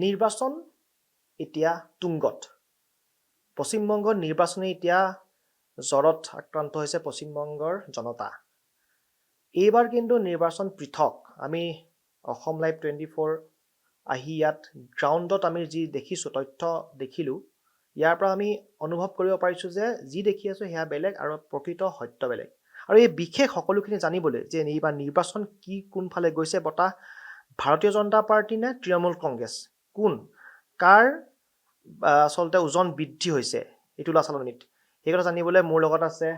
নিৰ্বাচন এতিয়া তুংগত পশ্চিমবংগৰ নিৰ্বাচনে এতিয়া জ্বৰত আক্ৰান্ত হৈছে পশ্চিমবংগৰ জনতা এইবাৰ কিন্তু নিৰ্বাচন পৃথক আমি অসম লাইভ 24 আহি ইয়াত গ্ৰাউণ্ডত আমি যি দেখিছো তথ্য দেখিলো ইয়াৰ পৰা আমি অনুভৱ কৰিব পাৰিছো যে যি দেখি আছো হেয়া বেলেগ আৰু প্ৰকৃত সত্য বেলেগ আৰু এই বিশেষ সকলোখিনি জানিবলৈ যে এইবাৰ নিৰ্বাচন কি কোনফালে গৈছে বতা ভাৰতীয় জনতা পাৰ্টি নে তৃণমূল কংগ্ৰেছ কোন কাৰ আচলতে ওজন বৃদ্ধি হৈছে এইটো লাচালনিত এই কথা জানিবলৈ মোৰ লগত আছে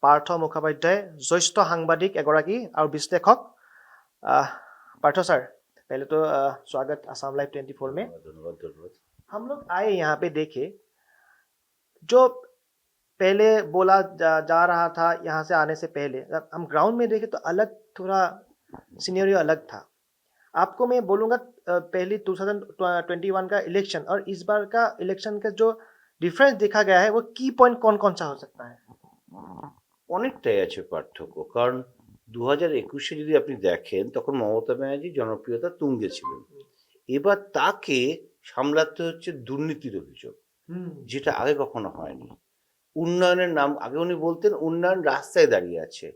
পাৰ্থ মুখোপাধ্যায় জ্যেষ্ঠ সাংবাদিক এগৰাকী আৰু বিশ্লেষক पार्थो सर पहले तो स्वागत असम लाइव 24 में। हम लोग आए यहाँ पे देखे जो पहले बोला जा रहा था यहाँ से आने से पहले हम ग्राउंड में देखे तो अलग थोड़ा सिनेरियो अलग था। आपको मैं बोलूँगा पहले 2021 का इलेक्शन और इस बार का इलेक्शन का जो डिफरेंस देखा गया है वो की पॉइंट कौन कौन सा हो सकता है? অনেকটাই আছে পার্থক্য কারণ 2021-এ যদি আপনি দেখেন তখন মমতা ব্যানার্জি জনপ্রিয়তা তুঙ্গে ছিলেন এবার তাকে সামলাতে হচ্ছে দুর্নীতির অভিযোগ যেটা আগে কখনো হয়নি উন্নয়নের নাম আগে উনি বলতেন উন্নয়ন রাস্তায় দাঁড়িয়ে আছে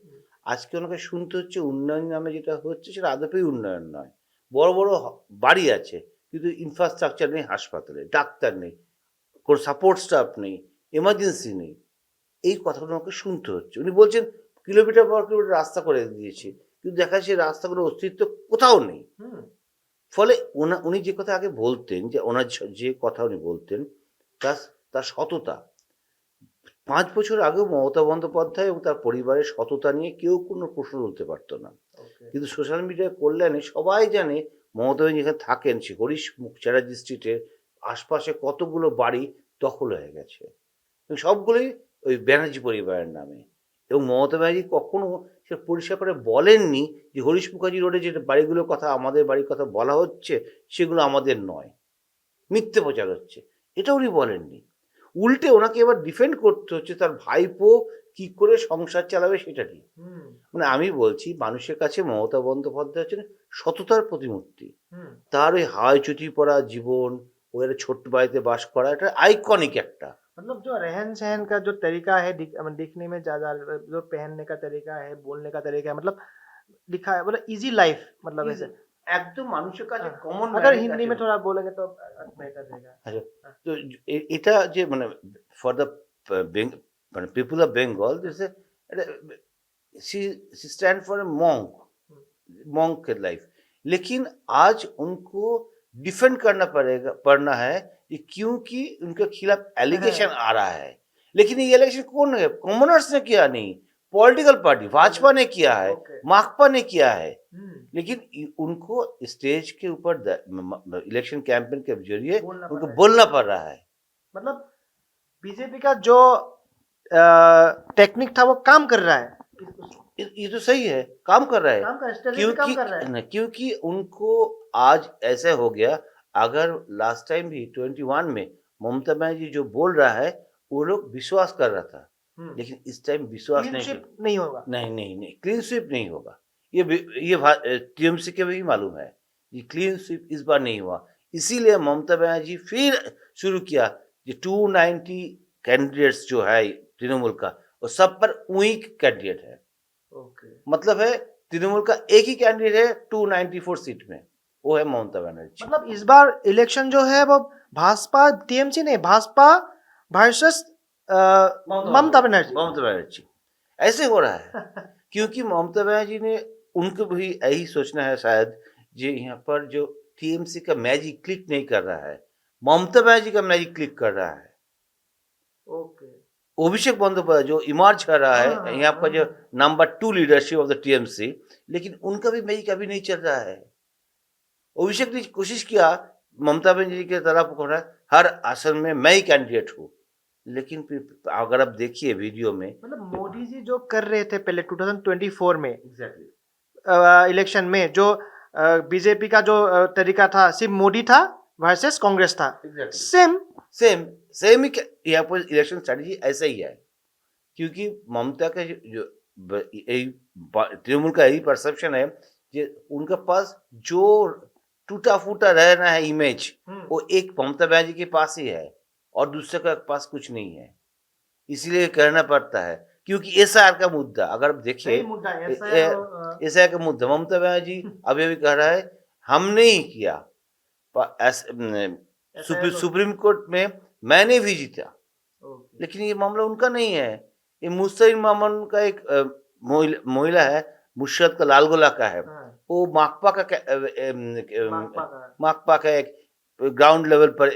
আজকে ওনাকে শুনতে হচ্ছে উন্নয়ন নামে যেটা হচ্ছে সেটা আদপেই উন্নয়ন নয় বড় বড় বাড়ি আছে কিন্তু ইনফ্রাস্ট্রাকচার নেই হাসপাতালে ডাক্তার নেই কোনো সাপোর্ট স্টাফ নেই এমার্জেন্সি নেই এই কথাগুলো আমাকে শুনতে হচ্ছে উনি বলছেন কিলোমিটার পর কিলোমিটার রাস্তা করে দিয়েছে কিন্তু দেখা যাচ্ছে রাস্তাগুলোর অস্তিত্ব কোথাও নেই ফলে উনি যে কথা আগে বলতেন যে ওনার যে কথা উনি বলতেন তার সততা 5 বছর আগেও মমতা বন্দ্যোপাধ্যায় এবং তার পরিবারের সততা নিয়ে কেউ কোনো প্রশ্ন তুলতে পারতো না কিন্তু সোশ্যাল মিডিয়ায় কল্যাণে সবাই জানে মমতা ব্যানার্জি যেখানে থাকেন সে হরিশ চ্যাটার্জি স্ট্রিটের আশপাশে কতগুলো বাড়ি দখল হয়ে গেছে সবগুলোই ওই ব্যানার্জি পরিবারের নামে এবং মমতা ব্যানার্জি কখনো সে পরিষ্কার করে বলেননি যে হরিশ মুখার্জি রোডে যে বাড়িগুলোর কথা আমাদের বাড়ির কথা বলা হচ্ছে সেগুলো আমাদের নয় মিথ্যে প্রচার হচ্ছে এটা উনি বলেননি উল্টে ওনাকে এবার ডিফেন্ড করতে হচ্ছে তার ভাইপো কি করে সংসার চালাবে সেটা নিয়ে মানে আমি বলছি মানুষের কাছে মমতা বন্দ্যোপাধ্যায় হচ্ছেন সততার প্রতিমূর্তি তার ওই হাওয়াই চুটি পড়া জীবন ওই একটা ছোট্ট বাড়িতে বাস করা এটা आइकॉनिक একটা मतलब जो रहन सहन का जो तरीका है दिखने में ज्यादा जो पहनने का तरीका है बोलने का तरीका है मतलब दिखा है मतलब इजी लाइफ मतलब ऐसे একদম মানুষের কাছে কমন अगर हिंदी में थोड़ा बोलेंगे तो बेहतर रहेगा। আচ্ছা তো এটা যে মানে ফর দ্য মানে people of Bengal this she stand for a monk life लेकिन आज उनको डिफेंड करना पड़ना है क्योंकि उनके खिलाफ एलिगेशन आ रहा है लेकिन ये एलिगेशन कौन है कॉमनर्स ने किया नहीं पॉलिटिकल पार्टी भाजपा ने किया है माकपा ने किया है लेकिन उनको स्टेज के ऊपर इलेक्शन कैंपेन के जरिए उनको बोलना पड़ रहा है मतलब बीजेपी का जो टेक्निक था वो काम कर रहा है ये तो सही है काम कर रहा है क्योंकि उनको आज ऐसे हो गया अगर लास्ट टाइम भी 21 में ममता बनर्जी जो बोल रहा है वो लोग विश्वास कर रहा था लेकिन इस टाइम विश्वास नहीं होगा नहीं क्लीन स्वीप नहीं होगा ये टीएमसी के भी मालूम है ये क्लीन स्वीप इस बार नहीं हुआ इसीलिए ममता बनर्जी फिर शुरू किया ये 290 कैंडिडेट्स जो है तृणमूल का वो सब पर वीक कैंडिडेट है मतलब है तृणमूल का एक ही कैंडिडेट है 294 सीट में वो है ममता बनर्जी मतलब इस बार इलेक्शन जो है वो भाजपा टीएमसी नहीं भाजपा वर्सेस ममता बनर्जी ऐसे हो रहा है क्योंकि ममता बनर्जी ने उनको भी यही सोचना है शायद जो यहाँ पर जो टीएमसी का मैजिक क्लिक नहीं कर रहा है ममता बनर्जी का मैजिक क्लिक कर रहा है अभिषेक बंदोपाध्याय जो इमर्ज कर रहा है यहाँ पर जो number 2 leadership of the TMC लेकिन उनका भी मैजिक अभी नहीं चल रहा है अभिषेक ने कोशिश किया ममता बनर्जी की तरफ हर आसन में मैं ही कैंडिडेट हूँ लेकिन अगर आप देखिए वीडियो में मतलब मोदी जी जो कर रहे थे पहले 2024 में इलेक्शन में जो बीजेपी का जो तरीका था सिर्फ मोदी था वर्सेस कांग्रेस था सेम ही यहाँ पर इलेक्शन स्ट्रेटजी ऐसा ही है क्योंकि ममता का जो तृणमूल का यही परसेप्शन है कि उनके पास जो टूटा फूटा रहना है इमेज, हम्म, वो एक ममता बनर्जी के पास ही है और दूसरे के पास कुछ नहीं है, इसलिए कहना पड़ता है। क्योंकि एसआर का मुद्दा अगर आप देखिए, सही मुद्दा है SIR एसआर का मुद्दा ममता बनर्जी अभी अभी कह रहा है हमने ही किया, SIR सुप्रीम कोर्ट में मैंने भी जीता, ओके लेकिन ये मामला उनका नहीं है, ये मुस्तैन मामन का एक महिला है, मुर्शद का लालगोला का है, हाँ वो माकपा का माकपा का माकपा का एक ग्राउंड लेवल पर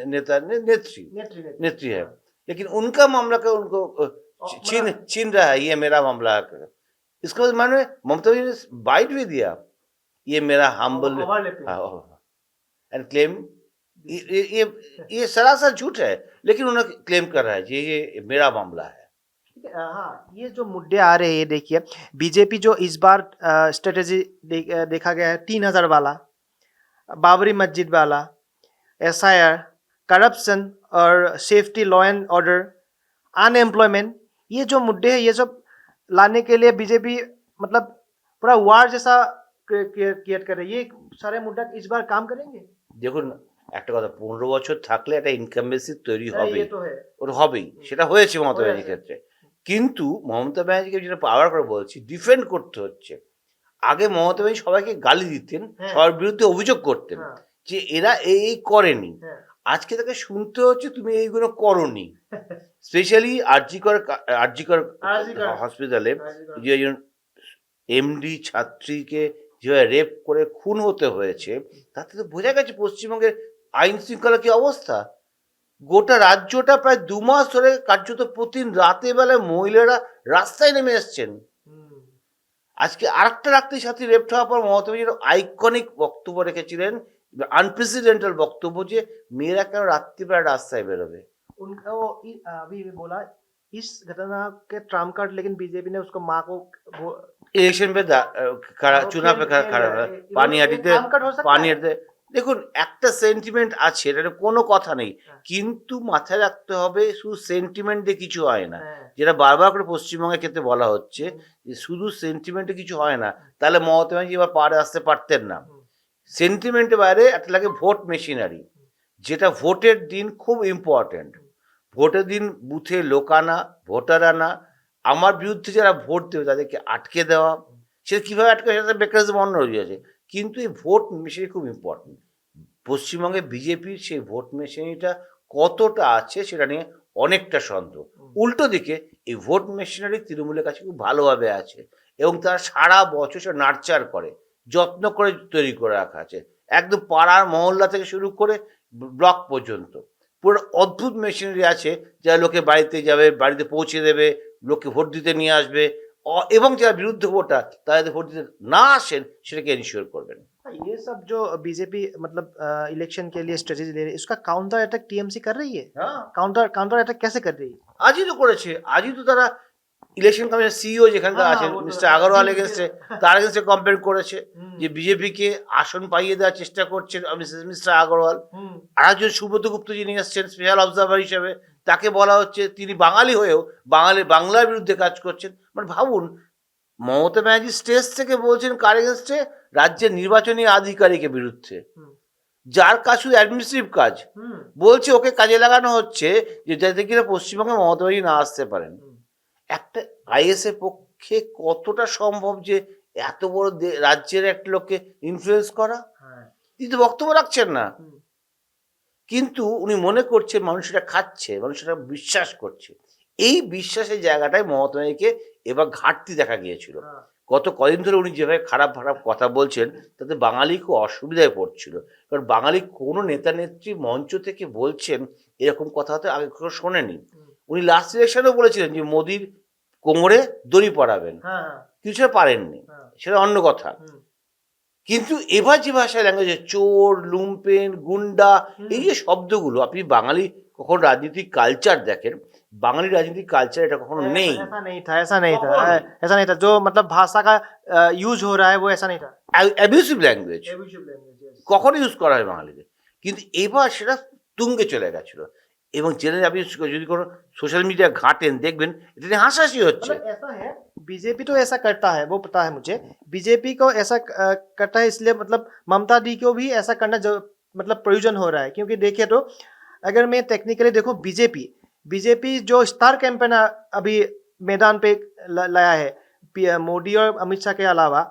नेता नेत्री नेत्री नेत्री है, हाँ, लेकिन उनका मामला का उनको छीन मतलब छीन रहा है, ये मेरा मामला है। इसको माने ममता जी ने बाइट भी दिया, ये मेरा हम्बल ओवरलैपिंग एंड क्लेम, ये सरासर झूठ है, लेकिन उन्होंने क्लेम कर रहा है जी ये मेरा मामला है। हाँ ये जो मुद्दे आ रहे हैं ये देखिए बीजेपी जो इस बार स्ट्रेटेजी देखा गया है 3,000 वाला बाबरी मस्जिद वाला SIR करप्शन और safety law and order unemployment ये जो मुद्दे हैं ये सब लाने के लिए बीजेपी मतलब पूरा वार जैसा क्रिएट कर रही है ये सारे मुद्दा इस बार काम करेंगे দেখুন একটা কথা, 15 বছর থাকলে একটা ইনকামবেন্সি তৈরি हाँ, হবে, ये तो है ওর হবেই, সেটা হয়েছে মমতা হয়েছে। ব্যানার্জির ক্ষেত্রে। কিন্তু মমতা ব্যানার্জিকে যেটা পাওয়ার করে বলছি, ডিফেন্ড করতে হচ্ছে। আগে মমতা ব্যানার্জি সবাইকে গালি দিতেন, হ্যাঁ। সবার বিরুদ্ধে অভিযোগ করতেন हाँ, যে এরা এই করেনি, हाँ, আজকে তাকে শুনতে হচ্ছে তুমি এইগুলো করনি। স্পেশালি আরজিকর আরজিকর। হসপিটালে आजीवन। যে একজন এমডি ছাত্রীকে যেভাবে রেপ করে খুন হতে হয়েছে, তাতে তো বোঝা গেছে পশ্চিমবঙ্গের আইন শৃঙ্খলা কি অবস্থা। গোটা রাজ্যটা প্রায় 2 মাস ধরে কার্যত প্রতিদিন রাতে বেলায় মহিলারা রাস্তায় নেমে এসছেন। हम्म, আজকে আরেকটা রাত্রি সাথী রেপ হওয়ার পর মমতা ব্যানার্জি আইকনিক বক্তব্য রেখেছিলেন, আনপ্রেসিডেন্টাল বক্তব্য, যে মেয়েরা কেন রাত্রিবেলা রাস্তায় বেরোবে। उनका वो अभी भी बोला इस घटना के ट्रम्प कार्ड लेकिन बीजेपी ने उसको माँ को वो ইলেকশন পে वो চুনা পে खेल খাড়া रहा है। ये পানিহাটিতে ट्रम्प कार्ड हो सकता है পানিহাটিতে দেখুন একটা সেন্টিমেন্ট আছে, এটা কোনো কথা নেই, হ্যাঁ। কিন্তু মাথায় রাখতে হবে শুধু সেন্টিমেন্ট দিয়ে কিছু হয় না। হ্যাঁ, যেটা বারবার করে পশ্চিমবঙ্গের ক্ষেত্রে বলা হচ্ছে যে শুধু সেন্টিমেন্টে কিছু হয় না, তাহলে মমতা ব্যানার্জি এবার পাড়ে আসতে পারতেন না। হুম, সেন্টিমেন্টের বাইরে একটা লাগে ভোট মেশিনারি, যেটা ভোটের দিন খুব ইম্পর্টেন্ট। ভোটের দিন বুথে লোক আনা, ভোটার আনা, আমার বিরুদ্ধে যারা ভোট দেবে তাদেরকে আটকে দেওয়া, সেটা কীভাবে আটকে সেটা মেকানিজম অন্য রয়েছে, কিন্তু এই ভোট মেশিনারি খুব ইম্পর্টেন্ট। পশ্চিমবঙ্গে বিজেপির সেই ভোট মেশিনারিটা কতটা আছে সেটা নিয়ে অনেকটা সন্দেহ। উল্টো দিকে এই ভোট মেশিনারি তৃণমূলের কাছে খুব ভালোভাবে আছে এবং তারা সারা বছর সেটা নার্চার করে, যত্ন করে তৈরি করে রাখা আছে, একদম পাড়ার মহল্লা থেকে শুরু করে ব্লক পর্যন্ত পুরো অদ্ভুত মেশিনারি আছে, যা লোকে বাড়িতে যাবে, বাড়িতে পৌঁছে দেবে, লোককে ভোট দিতে নিয়ে আসবে, এবং যারা বিরুদ্ধে ভোটার তাদের ভোট দিতে না আসেন সেটাকে এনশিওর করবেন। ये सब जो बीजेपी मतलब इलेक्शन के लिए स्ट्रेटेजी ले रही है इसका काउंटर अटैक टीएमसी कर रही है হ্যাঁ, काउंटर अटैक कैसे कर रही है আজই তো করেছে, আজই তো তারা ইলেকশন কমিশন সিইও যেখানকার হ্যাঁ, আছেন ও তো- মিস্টার আগরওয়াল জি, জি, এগেনস্টে, জি। তার এগেনস্টে কমপ্লেন করেছে হুম, যে বিজেপিকে আসন পাইয়ে দেওয়ার চেষ্টা করছেন মিস্টার আগরওয়াল। হুম, আর একজন সুব্রত গুপ্ত যিনি এসছেন স্পেশাল অবজারভার হিসেবে, তাকে বলা হচ্ছে তিনি বাঙালি হয়েও বাংলার বিরুদ্ধে কাজ করছেন। মানে ভাবুন, মমতা ব্যানার্জি স্টেজ থেকে বলছেন কার এগেনস্টে, রাজ্যের নির্বাচনী আধিকারিকের বিরুদ্ধে, হুম, যার কাজ শুধু অ্যাডমিনিস্ট্রেটিভ কাজ, হুম, বলছে ওকে কাজে লাগানো হচ্ছে যে যাতে কিনা পশ্চিমবঙ্গে মমতা ব্যানার্জি না আসতে পারেন। হুম, একটা আইএস এর পক্ষে কতটা সম্ভব যে এত বড় রাজ্যের একটা লোককে ইনফ্লুয়েন্স করা? হ্যাঁ, তিনি তো বক্তব্য রাখছেন না, হুম, কিন্তু উনি মনে করছেন মানুষেরা খাচ্ছে, মানুষেরা বিশ্বাস করছে। এই বিশ্বাসের জায়গাটায় মমতা ব্যানার্জিকে এবার ঘাটতি দেখা গিয়েছিল। হ্যাঁ, গত কদিন ধরে উনি যেভাবে খারাপ খারাপ কথা বলছেন তাতে বাঙালি খুব অসুবিধায় পড়ছিল, কারণ বাঙালি কোনো নেতা নেত্রী মঞ্চ থেকে বলছেন এরকম কথা হয়তো আগে কখনো শোনেনি। হুম, উনি লাস্ট ইলেকশনেও বলেছিলেন যে মোদির কোমরে দড়ি পরাবেন, হ্যাঁ, কিছু সেটা পারেননি, হ্যাঁ, সেটা অন্য কথা। হুম, কিন্তু এবার যে ভাষায় ল্যাঙ্গুয়েজে চোর, লুম্পেন, গুন্ডা, হুম, এই যে শব্দগুলো, আপনি বাঙালি কখন রাজনীতিক কালচার দেখেন, বাঙালি রাজনীতিক কালচার এটা কখনো নেই। ऐसा नहीं था ऐसा नहीं था कौन? ऐसा नहीं था जो मतलब भाषा का यूज हो रहा है वो ऐसा नहीं था abusive language Abusive language, yes. কখনো ইউজ করা হয় বাঙালিদের, কিন্তু এবার সেটা তুঙ্গে চলে গেছিল। এবং জেনে আপনি যদি কোনো সোশ্যাল মিডিয়া ঘাঁটেন দেখবেন এটা নিয়ে হাসাহাসি হচ্ছে। मतलब ऐसा है, बीजेपी तो ऐसा करता है, वो पता है मुझे। बीजेपी को ऐसा करता है, इसलिए मतलब ममता दी को भी ऐसा करना जो मतलब प्रयोजन हो रहा है। क्योंकि देखिए तो अगर मैं टेक्निकली देखो, बीजेपी जो स्टार कैंपेन अभी मैदान पे लाया है मोदी और अमित शाह के अलावा,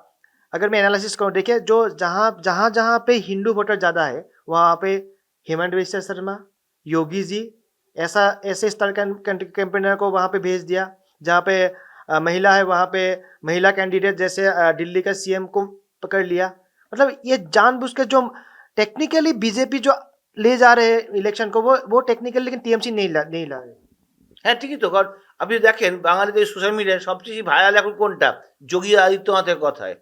अगर मैं एनालिसिस करूँ, देखिए जो जहाँ पे हिंदू वोटर ज़्यादा है वहाँ पे हेमंत बिस्वा शर्मा, योगी जी ऐसे स्टार कैंपेनर को वहाँ पे भेज दिया। जहाँ पे महिला है वहाँ पे महिला कैंडिडेट जैसे दिल्ली का सीएम को पकड़ लिया। मतलब ये जानबूझ के जो टेक्निकली बीजेपी जो ले जा रहे हैं इलेक्शन को, वो टेक्निकली, लेकिन टीएमसी नहीं ला रहे। হ্যাঁ ঠিকই তো, কারণ আপনি দেখেন বাঙালিদের সোশ্যাল মিডিয়ায় সবচেয়ে ভাইরাল এখন কোনটা? যোগী আদিত্যনাথের কথায়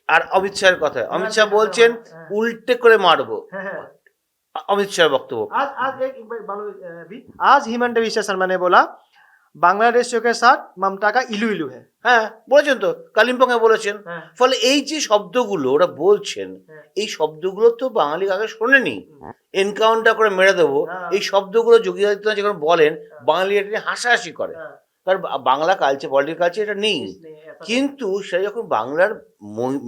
আর অমিত শাহের কথায়। অমিত শাহ বলছেন উল্টে করে মারবো, অমিত শাহের বক্তব্য। आज हिमंत बिस्वा शर्मा ने बोला बांग्लादेशियों के साथ ममता का इलू इलू है। হ্যাঁ বলেছেন তো, কালিম্পংয়ে বলেছেন। ফলে এই যে শব্দগুলো ওরা বলছেন, এই শব্দগুলো তো বাঙালি আগে শোনেনি। এনকাউন্টার করে মেরে দেবো, এই শব্দগুলো যোগী আদিত্যনাথ যখন বলেন বাঙালি এটা নিয়ে হাসাহাসি করে, কারণ বাংলা কালচার, পলিটিক্যাল কালচার এটা নেই। কিন্তু সে যখন বাংলার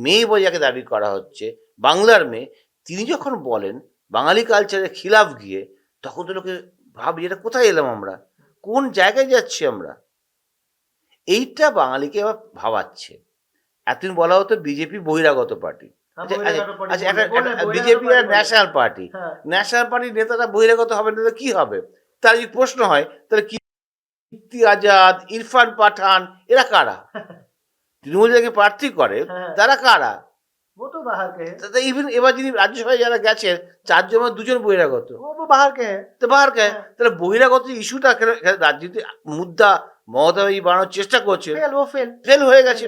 মেয়ে বলে যাকে দাবি করা হচ্ছে, বাংলার মেয়ে, তিনি যখন বলেন বাঙালি কালচারের খিলাফ গিয়ে, তখন তো লোকে ভাবি এটা কোথায় এলাম আমরা, কোন জায়গায় যাচ্ছি আমরা। এইটা বাঙালিকে আবার ভাবাচ্ছে। এতদিন বলা হতো বিজেপি বহিরাগত পার্টি, আচ্ছা বিজেপি আর ন্যাশনাল পার্টি, ন্যাশনাল পার্টির নেতারা বহিরাগত হবে না, কি হবে? তার যদি প্রশ্ন হয় তাহলে কীর্তি আজাদ, ইরফান পাঠান এরা কারা? তৃণমূল যাকে প্রার্থী করে তারা কারা? ইভেন এবার যিনি রাজ্যসভায় যারা গেছেন 4 জনের 2 জন বহিরাগত। তাহলে বহিরাগত ইস্যুটা রাজনীতি মুদ্রা মমতা ব্যানার্জি বানানোর চেষ্টা করছে, ফেল হয়ে গেছে।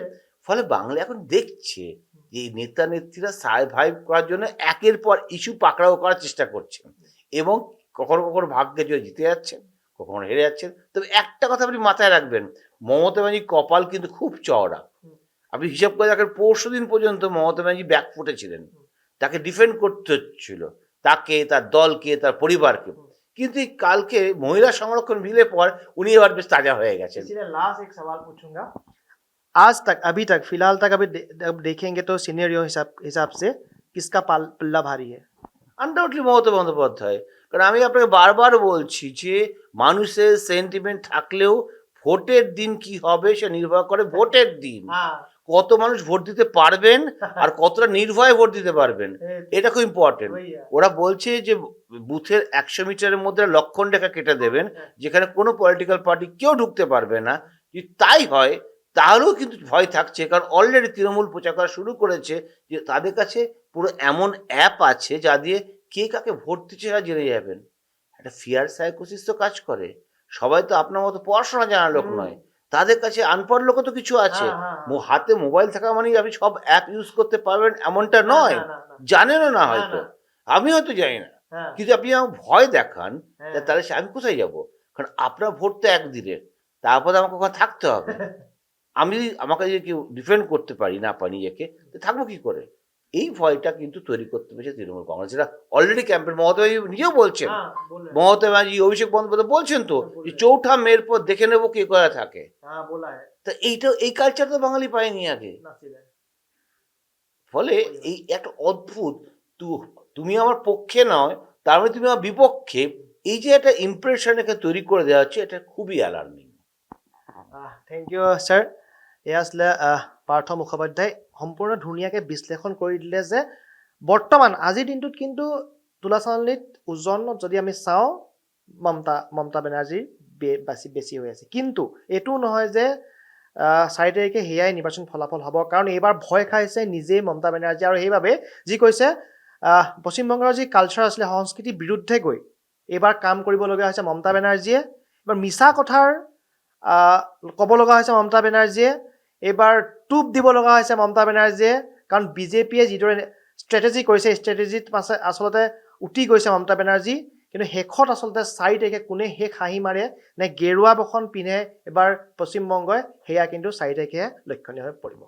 ফলে বাংলা এখন দেখছে যে নেতা নেত্রীরা সার্ভাইভ করার জন্য একের পর ইস্যু পাকড়াও করার চেষ্টা করছেন, এবং কখনো কখনো ভাগ্যে জয় জিতে যাচ্ছেন, কখনো হেরে যাচ্ছেন। তবে একটা কথা আপনি মাথায় রাখবেন, মমতা ব্যানার্জির কপাল কিন্তু খুব চওড়া। আপনি হিসাব করে দেখেন, 4 দিন পর্যন্ত মমতা ব্যানার্জি ব্যাকফুটে ছিলেন, তাকে ডিফেন্ড করতে হচ্ছিল, তাকে, তার দলকে, তার পরিবারকে। কিন্তু কালকে মহিলা সংরক্ষণ বিলের পর উনি এবার বেশ তাজা হয়ে গেছেন। लास्ट एक सवाल पूछूंगा, आज तक, अभी तक, फिलहाल तक, अभी देखेंगे तो सिनेरियो हिसाब से किसका पल्ला भारी है? আনডাউটলি মমতা বন্দ্যোপাধ্যায়। কারণ আমি আপনাকে বারবার বলছি যে মানুষের সেন্টিমেন্ট থাকলেও ভোটের দিন কি হবে সে নির্ভর করে ভোটের দিন। কত মানুষ ভোট দিতে পারবেন আর কতটা নির্ভয়ে ভোট দিতে পারবেন, এটা খুব ইম্পর্টেন্ট। ওরা বলছে যে বুথের 100 মিটারের মধ্যে লক্ষণ রেখা কেটে দেবেন, যেখানে কোনো পলিটিক্যাল পার্টি কেউ ঢুকতে পারবে না। যদি তাই হয় তাহলেও কিন্তু ভয় থাকছে, কারণ অলরেডি তৃণমূল প্রচার করা শুরু করেছে যে তাদের কাছে পুরো এমন অ্যাপ আছে যা দিয়ে কে কাকে ভোট দিচ্ছে সেটা জেনে যাবেন। একটা ফিয়ার সাইকোসিস তো কাজ করে। সবাই তো আপনার মতো পড়াশোনা জানা লোক নয়, তাদের কাছে আনপড় লোকও তো কিছু আছে। হাতে মোবাইল থাকা মানে আপনি সব অ্যাপ ইউজ করতে পারবেন এমনটা নয়, জানেনও না হয়তো, আমি হয়তো জানি না। কিন্তু আপনি আমার ভয় দেখান, তাহলে আমি কোথায় যাব? কারণ আপনার ভোট তো একদিনের, তারপরে আমাকে ওখানে থাকতে হবে। আমাকে যদি কেউ ডিফেন্ড করতে পারি না পারি নিজেকে, থাকবো কি করে? এই ভয়টা কিন্তু তৈরি করতে পেরেছে তৃণমূল কংগ্রেস, যেটা অলরেডি ক্যাম্পেন মমতা ব্যানার্জি নিজেও বলছেন, মমতা ব্যানার্জি, অভিষেক বন্দ্যোপাধ্যায় বলছেন তো যে 4ঠা মের পর দেখে নেবো কে কোথায় থাকে। তা এই কালচার তো বাঙালি পায়নি আগে। ফলে এই একটা অদ্ভুত, তুমি আমার পক্ষে নয় তার মানে তুমি আমার বিপক্ষে, এই যে একটা ইমপ্রেশন এখানে তৈরি করে দেওয়া হচ্ছে, এটা খুবই অ্যালার্মিং। Thank you sir. এয়া আছিলে পাৰ্থ মুখোপাধ্যায়, সম্পূৰ্ণ ধুনীয়াকৈ বিশ্লেষণ কৰি দিলে যে বৰ্তমান আজিৰ দিনটোত কিন্তু তুলাচালনীত ওজন যদি আমি চাওঁ মমতা বেনাৰ্জীৰ বেছি হৈ আছে। কিন্তু এইটো নহয় যে 4 তাৰিখে সেয়াই নিৰ্বাচন ফলাফল হ'ব, কাৰণ এইবাৰ ভয় খাইছে নিজেই মমতা বেনাৰ্জী। আৰু সেইবাবে যি কৈছে পশ্চিমবংগৰ যি কালচাৰ আছিলে, সংস্কৃতিৰ বিৰুদ্ধে গৈ এইবাৰ কাম কৰিবলগীয়া হৈছে মমতা বেনাৰ্জীয়ে। এইবাৰ মিছা কথাৰ ক'ব লগা হৈছে মমতা বেনাৰ্জীয়ে, এইবাৰ টুপ দিব লগা হৈছে মমতা বেনাৰ্জীয়ে। কাৰণ বিজেপিয়ে যিদৰে ষ্ট্ৰেটেজি কৰিছে, ষ্ট্ৰেটেজিত আচলতে উঠি গৈছে মমতা বেনাৰ্জী। কিন্তু শেষত আচলতে 4 তাৰিখে কোনে শেষ হাঁহি মাৰে নে গেৰুৱা বসন পিন্ধে এবাৰ পশ্চিমবংগই, সেয়া কিন্তু 4 তাৰিখেহে লক্ষণীয় হৈ পৰিব।